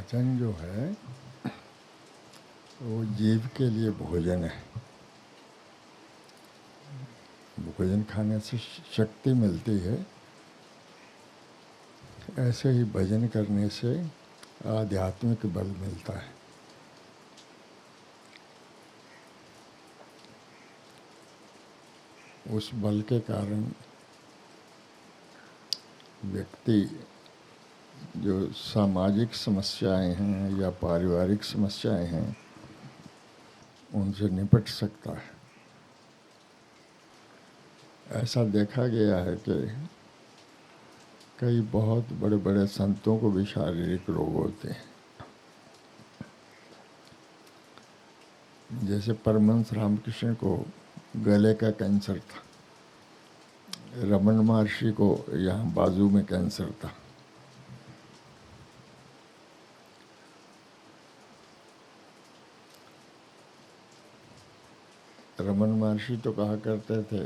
भजन जो है वो जीव के लिए भोजन है। भोजन खाने से शक्ति मिलती है, ऐसे ही भजन करने से आध्यात्मिक बल मिलता है। उस बल के कारण व्यक्ति जो सामाजिक समस्याएं हैं या पारिवारिक समस्याएं हैं उनसे निपट सकता है। ऐसा देखा गया है कि कई बहुत बड़े बड़े संतों को भी शारीरिक रोग होते हैं। जैसे परमहंस रामकृष्ण को गले का कैंसर था, रमन महर्षि को यहाँ बाजू में कैंसर था। रमन महर्षि तो कहा करते थे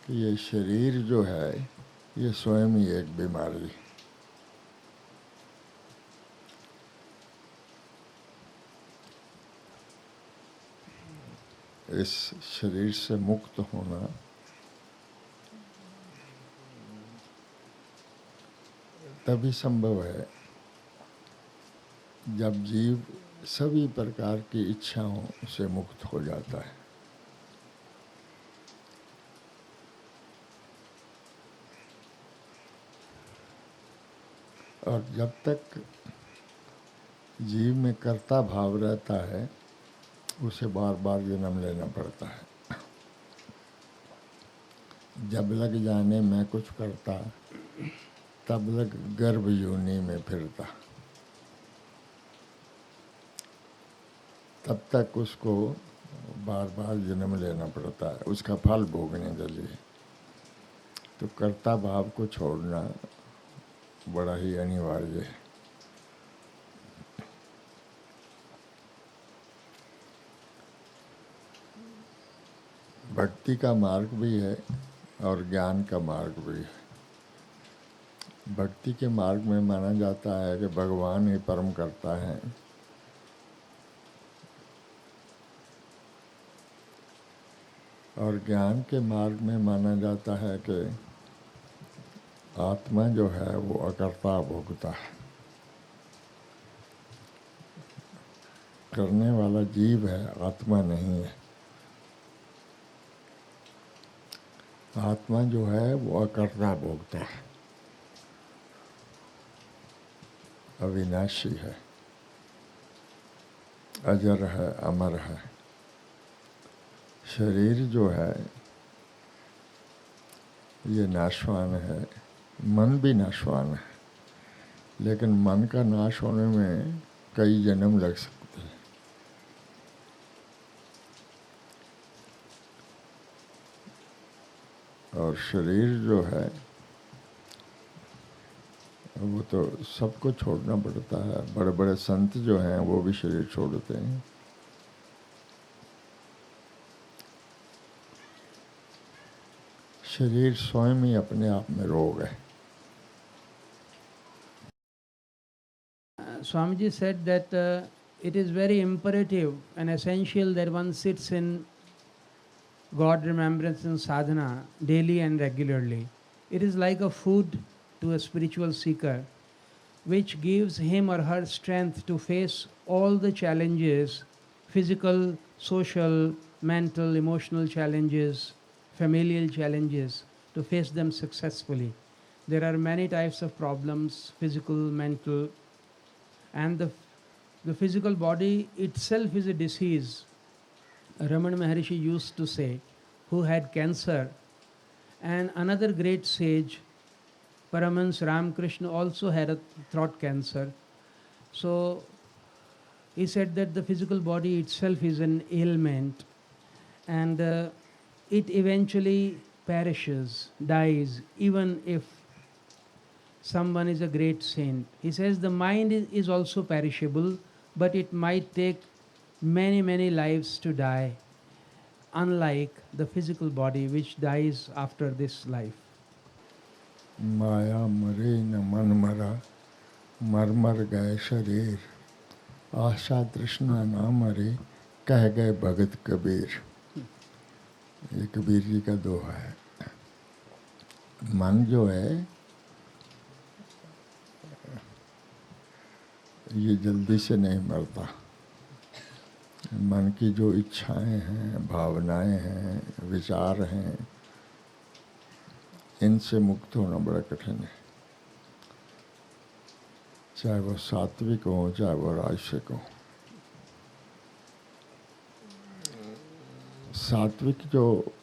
कि ये शरीर जो है ये स्वयं ही एक बीमारी है। इस शरीर से मुक्त होना तभी संभव है जब जीव सभी प्रकार की इच्छाओं से मुक्त हो जाता है। और जब तक जीव में कर्ता भाव रहता है उसे बार बार जन्म लेना पड़ता है। जब लग जाने मैं कुछ करता तब लग गर्भ योनि में फिरता, तब तक उसको बार बार जन्म लेना पड़ता है उसका फल भोगने के लिए। तो कर्ता भाव को छोड़ना बड़ा ही अनिवार्य है। भक्ति का मार्ग भी है और ज्ञान का मार्ग भी है। भक्ति के मार्ग में माना जाता है कि भगवान ही परम करता है, और ज्ञान के मार्ग में माना जाता है कि आत्मा जो है वो अकर्ता भोगता है। करने वाला जीव है, आत्मा नहीं है। आत्मा जो है वो अकर्ता भोगता है, अविनाशी है, अजर है, अमर है। शरीर जो है ये नाशवान है, मन भी नाशवान है, लेकिन मन का नाश होने में कई जन्म लग सकते हैं। और शरीर जो है वो तो सबको छोड़ना पड़ता है। बड़े बड़े संत जो हैं वो भी शरीर छोड़ते हैं। शरीर स्वयं ही अपने आप में रोग है। Swamiji said that it is very imperative and essential that one sits in God remembrance and sadhana daily and regularly. It is like a food to a spiritual seeker, which gives him or her strength to face all the challenges, physical, social, mental, emotional challenges, familial challenges, to face them successfully. There are many types of problems, physical, mental, and the physical body itself is a disease. Ramana Maharishi used to say, who had cancer, and another great sage, Paramhans Ramakrishna, also had a throat cancer. So he said that the physical body itself is an ailment, and it eventually perishes, dies, even if someone is a great saint. He says the mind is also perishable, but it might take many, many lives to die, unlike the physical body which dies after this life. माया मरे न मन मरा, मर मर गए शरीर, आशा तृष्णा ना मरी, कह गए भगत कबीर। ये कबीर जी का दोहा है। मन जो है ये जल्दी से नहीं मरता। मन की जो इच्छाएं हैं, भावनाएं हैं, विचार हैं, इनसे मुक्त होना बड़ा कठिन है। चाहे वो सात्विक हो, चाहे वो राजसिक हो। सात्विक जो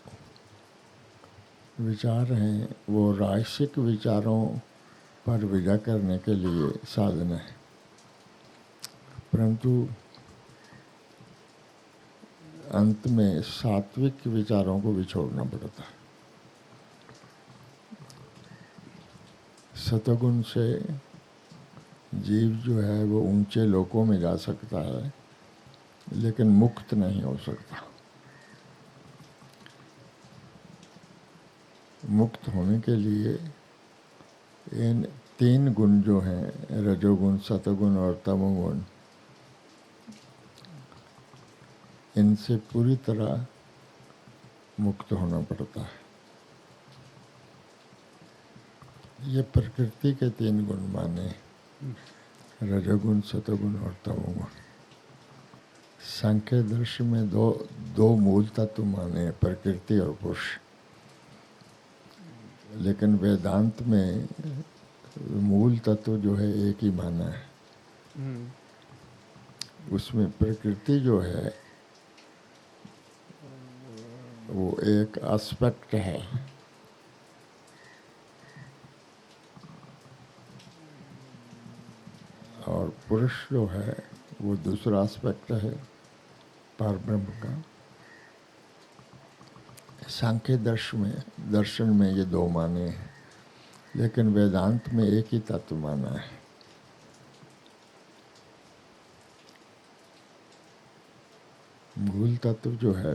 विचार हैं वो राजसिक विचारों पर विजय करने के लिए साधन है, परंतु अंत में सात्विक विचारों को भी छोड़ना पड़ता है। सतगुण से जीव जो है वो ऊंचे लोकों में जा सकता है, लेकिन मुक्त नहीं हो सकता। मुक्त होने के लिए इन तीन गुण जो हैं, रजोगुण, सतगुण और तमोगुण, इनसे पूरी तरह मुक्त होना पड़ता है। ये प्रकृति के तीन गुण माने, रजोगुण, सतगुण और तमोगुण। सांख्य दर्शन में दो मूल तत्व माने, प्रकृति और पुरुष, लेकिन वेदांत में मूल तत्व जो है एक ही माना है। उसमें प्रकृति जो है वो एक एस्पेक्ट है, और पुरुष जो है वो दूसरा एस्पेक्ट है परब्रह्म का। सांख्य दर्शन में ये दो माने हैं, लेकिन वेदांत में एक ही तत्व माना है। मूल तत्व जो है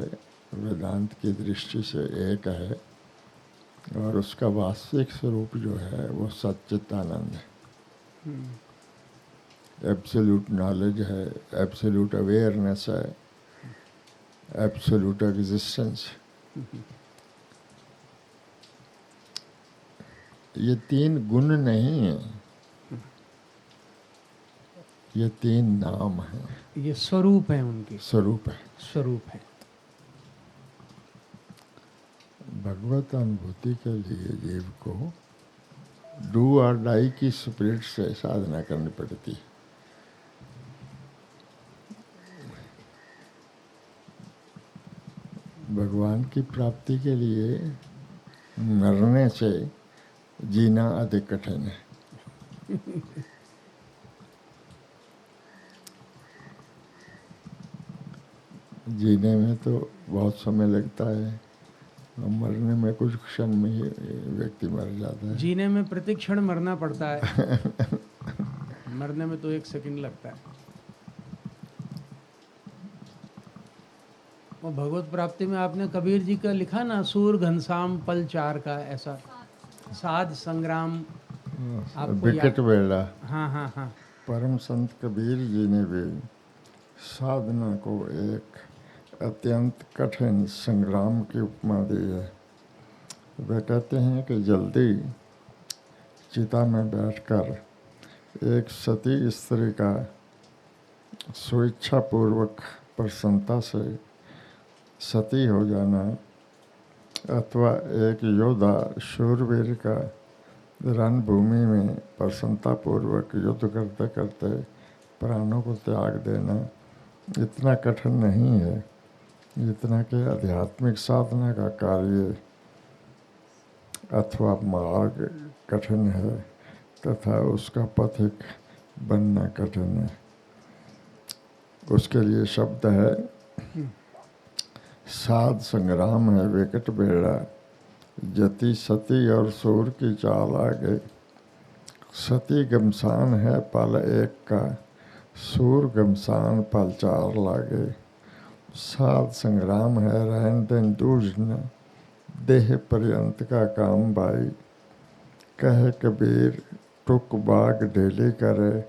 वेदांत की दृष्टि से एक है, और उसका वास्तविक स्वरूप जो है वो सच्चिदानंद है। एब्सोल्यूट नॉलेज है, एब्सोल्यूट अवेयरनेस है, एब्सोल्यूट एग्जिस्टेंस। ये तीन गुण नहीं है, ये तीन नाम है। ये स्वरूप है, उनके स्वरूप है, स्वरूप है। भगवत अनुभूति के लिए जीव को डू और डाई की स्पिरिट से साधना करनी पड़ती है। भगवान की प्राप्ति के लिए मरने से जीना अधिक कठिन है। जीने में तो बहुत समय लगता है, और मरने में कुछ क्षण में ही व्यक्ति मर जाता है। जीने में प्रतिक्षण मरना पड़ता है। मरने में तो 1 सेकंड लगता है। वो भगवत प्राप्ति में आपने कबीर जी का लिखा ना, सूर घनश्याम पल चार का, ऐसा साध संग्राम आपको विकट बेड़ा। हाँ हाँ हाँ। परम संत कबीर जी ने भी साधना को एक अत्यंत कठिन संग्राम की उपमा दी है। वे कहते हैं कि जल्दी चिता में बैठकर एक सती स्त्री का स्वेच्छापूर्वक प्रसन्नता से सती हो जाना, अथवा एक योद्धा शूरवीर का रणभूमि में प्रसन्नतापूर्वक युद्ध करते करते प्राणों को त्याग देना इतना कठिन नहीं है जितना कि आध्यात्मिक साधना का कार्य अथवा मार्ग कठिन है, तथा उसका पथिक बनना कठिन है। उसके लिए शब्द है, साध संग्राम है विकट बेड़ा, जति सती और सूर की चाल आगे। सती गमसान है पल एक का, सूर गमसान पल चार लागे। साध संग्राम है रहन दिन दूजना, देह पर्यंत का काम भाई। कहे कबीर टुक बाग ढेली करे,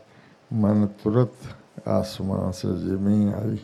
मन तुरत आसमां से जिमी आई।